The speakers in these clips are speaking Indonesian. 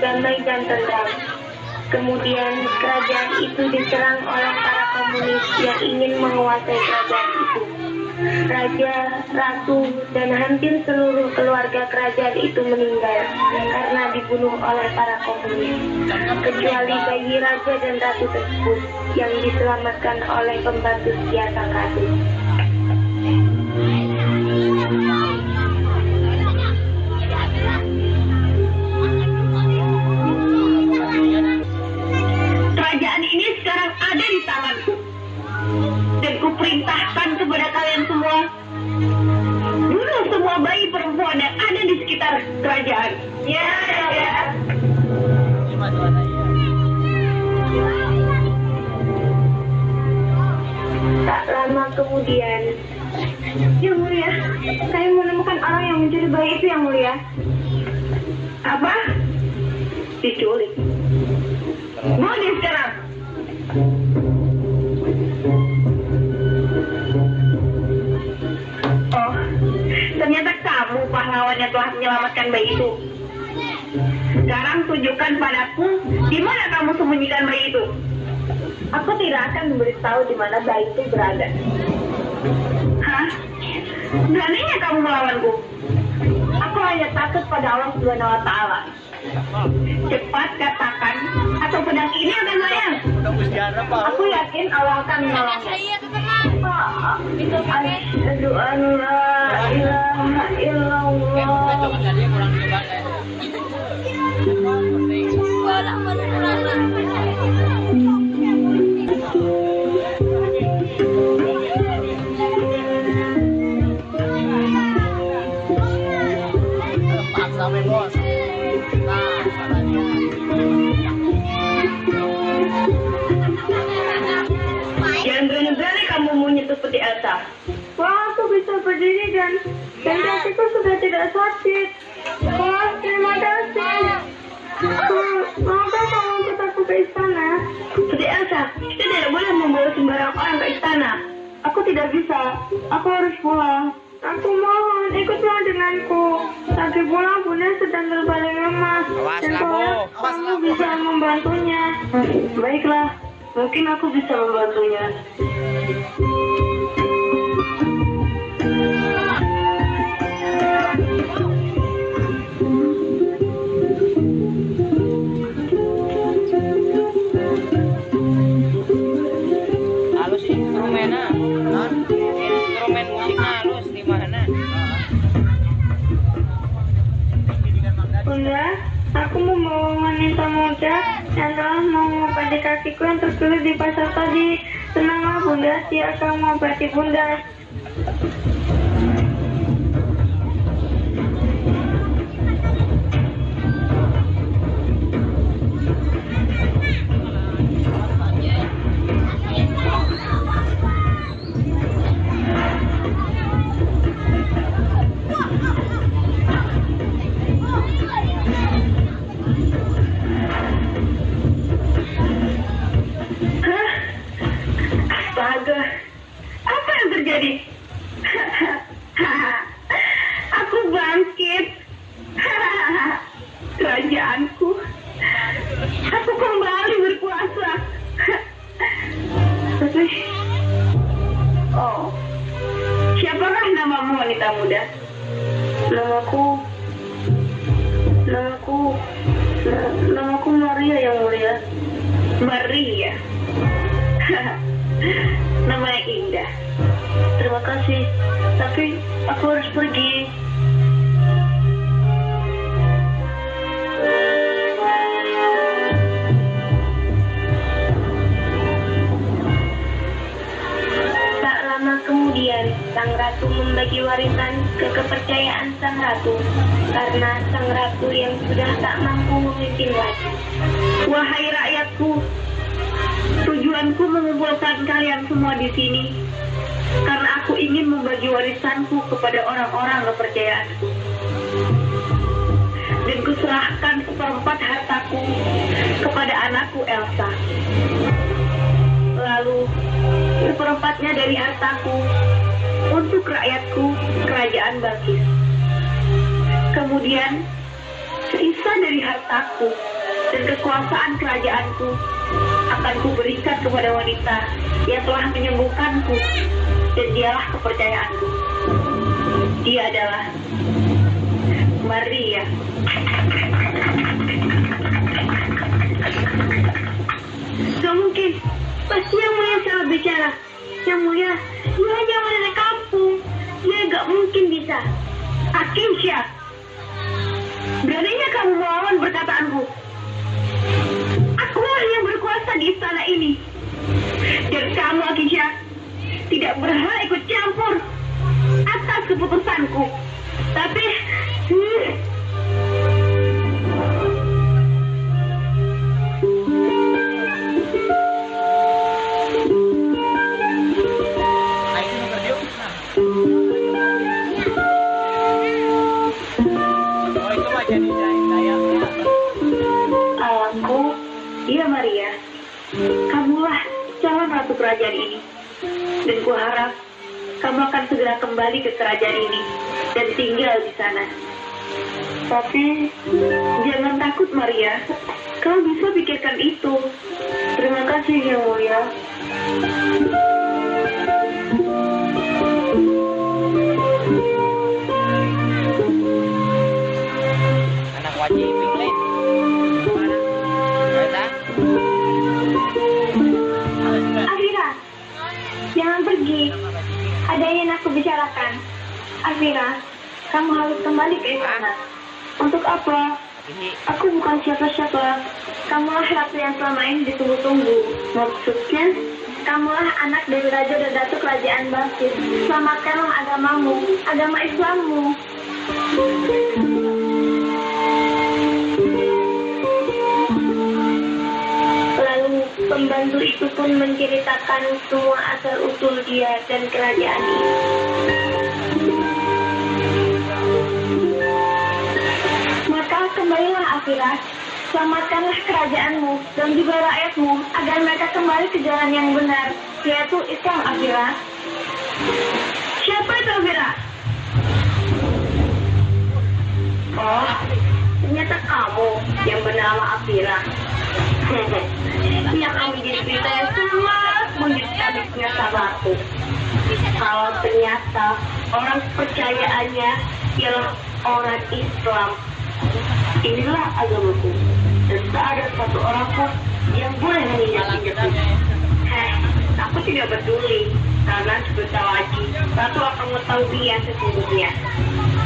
damai dan tentram. Kemudian kerajaan itu diserang oleh para komunis yang ingin menguasai kerajaan itu. Raja, ratu, dan hampir seluruh keluarga kerajaan itu meninggal karena dibunuh oleh para komunis, kecuali bayi raja dan ratu tersebut yang diselamatkan oleh pembantu setia sang ratu. Kerajaan ini sekarang ada di tanganku, dan kuperintahkan kepada kalian semua, bunuh semua bayi perempuan yang ada di sekitar kerajaan. Ya. Tak lama kemudian, Yang Mulia, saya menemukan orang yang mencuri bayi itu, Yang Mulia. Apa? Diculik. Mau dia sekarang? Oh, ternyata kamu pahlawan yang telah menyelamatkan bayi itu. Sekarang tunjukkan padaku di mana kamu sembunyikan bayi itu. Aku tidak akan memberitahu di mana bayi itu berada. Hah? Beraninya kamu melawanku? Aku hanya takut pada Allah Subhanahu wa Ta'ala. Cepat katakan, atau pedang ini akan sayang. Aku yakin Allah akan menolongnya. Asyhadu an la ilaha illallah. Jangan berani-berani kamu menyentuh peti Elsa. Wah, aku bisa berdiri dan kakiku sudah tidak sakit. Wah, terima kasih. Maukah kamu ikut aku ke istana? Peti Elsa, kita tidak boleh membawa sembarang orang ke istana. Aku tidak bisa. Aku harus pulang. Aku mohon, ikutlah denganku. Lagi pula Bunda sedang terbaring lemah. Dan kamu bisa membantunya. Baiklah, mungkin aku bisa membantunya. Halus instrumennya, instrumen musik halus di mana? Bunda, aku membawa wanita muda yang telah mengobati kakiku yang terkilir di pasar tadi. Tenanglah Bunda, dia akan mengobati Bunda. Apa yang terjadi? Aku bangkit. Kerajaanku. Aku kembali berkuasa. Tapi, oh, siapakah namamu wanita muda? Namaku Maria, Yang Mulia. Maria. Nama yang indah. Terima kasih, tapi aku harus pergi. Tak lama kemudian, sang ratu membagi warisan ke kepercayaan sang ratu, karena sang ratu yang sudah tak mampu memimpin lagi. Wahai rakyatku, tujuanku mengumpulkan kalian semua di sini karena aku ingin membagi warisanku kepada orang-orang kepercayaanku. Dan kuserahkan seperempat hartaku kepada anakku Elsa. Lalu seperempatnya dari hartaku untuk rakyatku, kerajaan Balkis. Kemudian sisa dari hartaku dan kekuasaan kerajaanku akan kuberikan kepada wanita yang telah menyembuhkanku, dan dialah kepercayaanku. Dia adalah Maria. Gak mungkin, pasti Yang Mulia salah bicara. Yang Mulia, dia hanya wanita kampung. Dia gak mungkin bisa. Akinsya, beraninya kamu melawan perkataanku. Akulah yang berkuasa di istana ini. Dan kamu, Akinsya, tidak berhak ikut campur atas keputusanku. Tapi Alangku, iya Maria, kamulah calon ratu kerajaan ini. Dan kuharap kamu akan segera kembali ke kerajaan ini dan tinggal di sana. Tapi jangan takut Maria, kau bisa pikirkan itu. Terima kasih Yang Mulia. Anak wajib England. Afira, jangan pergi. Ada yang aku bicarakan. Afira, kamu harus kembali ke istana. Untuk apa? Aku bukan siapa-siapa. Kamulah ratu yang selama ini ditunggu-tunggu. Maksudnya, kamulah anak dari raja dan datu kerajaan Balkis. Selamatkanlah agamamu, agama Islammu. Lalu pembantu itu pun menceritakan semua asal-usul dia dan kerajaan ini. Maka kembalilah Afira, selamatkanlah kerajaanmu dan juga rakyatmu agar mereka kembali ke jalan yang benar, yaitu Islam. Afira. Siapa itu Afira? Oh, ternyata kamu yang bernama Afira. Yang kamu jadi berita yang sangat mengejutkan di tengah sahabatku. Kalau ternyata orang kepercayaannya ialah orang Islam. Inilah agamaku, dan tak ada satu orang pun yang boleh menginjak-injakku. Aku tidak peduli, karena sebentar lagi Ratu akan mengetahui yang sesungguhnya.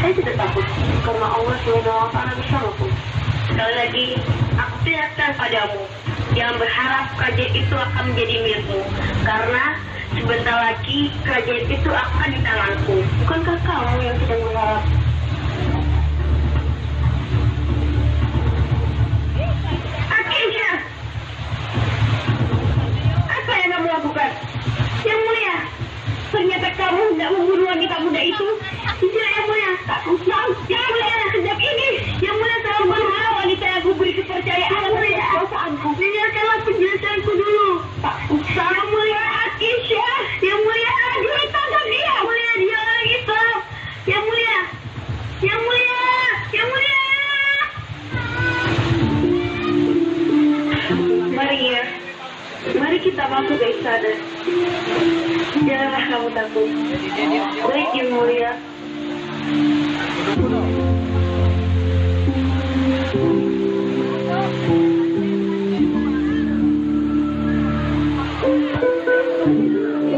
Saya tidak takut, karena Allah SWT bersamaku. Sekali lagi, aku peringatkan padamu, jangan berharap kerajaan itu akan menjadi milikmu, karena sebentar lagi kerajaan itu akan di tanganku. Bukankah kamu yang sedang berharap? Akinsya, apa yang kamu lakukan? Yang Mulia, ternyata kamu tidak membunuh wanita muda itu. Tidak, Yang Mulia, tak usah. Yang Mulia, sejak ini Yang Mulia telah berharap wanita yang aku beri kepercayaan kekuasaanku. Dengarkanlah penjelasanku dulu. Tak usah. Yang Mulia, Akinsya, Yang Mulia, aduh, tangkap dia. Yang Mulia, dia orang Islam. Yang Mulia, Yang Mulia, Yang Mulia. Maria, mari kita masuk ke istana. Janganlah kamu takut. Baik Yang Mulia.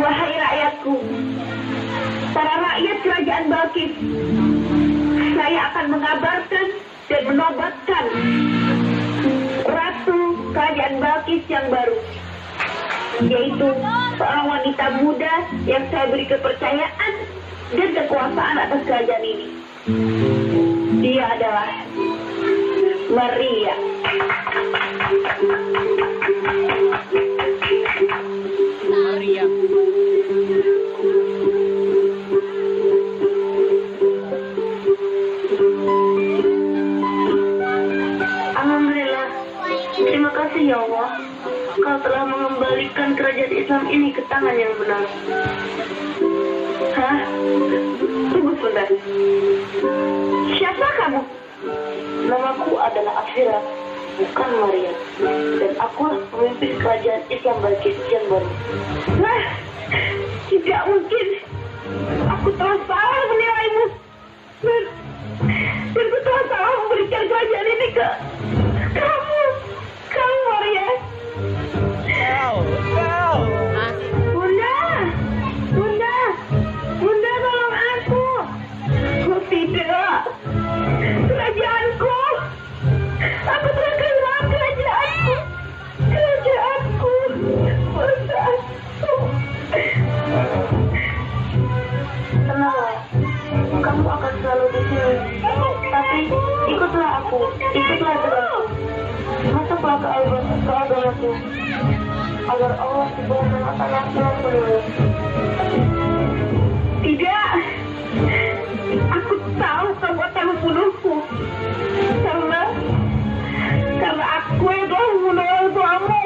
Wahai rakyatku, para rakyat kerajaan Balkis, saya akan mengabarkan dan menobatkan Ratu Kerajaan Balkis yang baru, yaitu seorang wanita muda yang saya beri kepercayaan dan kekuasaan atas kerajaan ini. Dia adalah Maria. Maria. Alhamdulillah. Terima kasih ya Allah. Kau telah mengembalikan kerajaan Islam ini ke tangan yang benar. Hah? Tunggu sebentar. Siapa kamu? Namaku adalah Afira, bukan Maria. Dan akulah pemimpin kerajaan Islam Balkis yang baru. Nah, tidak mungkin. Aku telah salah menilaimu. Dan aku telah salah memberikan kerajaan ini ke kamu. Kamu Maria. Kau. Hah? Bunda tolong aku. Oh tidak. Kerajaanku. Aku telah kehilangan kerajaanku. Bundaku. Tenanglah. Kamu akan selalu di sini. Tapi ikutlah aku. Ikutlah denganku. Masuklah ke agamaku. Agar Allah Subhanahu wa Ta'ala mengampunimu. Tidak. Aku tahu kamu akan membunuhku. Karena aku yang telah membunuh orang tuamu.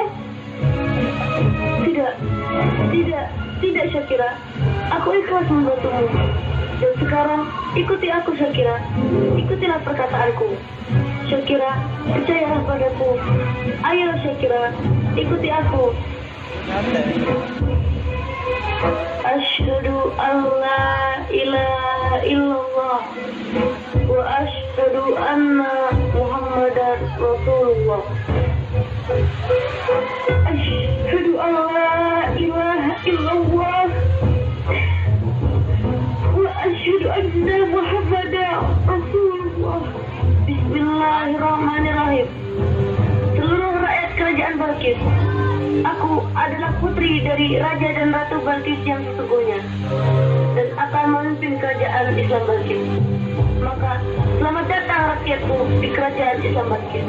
Tidak Syakira. Aku ikhlas membantumu. Dan sekarang ikuti aku Syakira. Ikutilah perkataanku. Syakira, percayalah padaku. Ayo Syakira, ikuti aku. Asyhadu an la ilaha illallah wa asyhadu anna Muhammadar Rasulullah. Asyhadu an la ilaha illallah wa asyhadu anna Muhammadar Rasulullah. Bismillahirrahmanirrahim. Seluruh rakyat kerajaan Balkis, aku adalah putri dari Raja dan Ratu Balkis yang sesungguhnya dan akan memimpin kerajaan Islam Balkis. Maka selamat datang rakyatku di kerajaan Islam Balkis.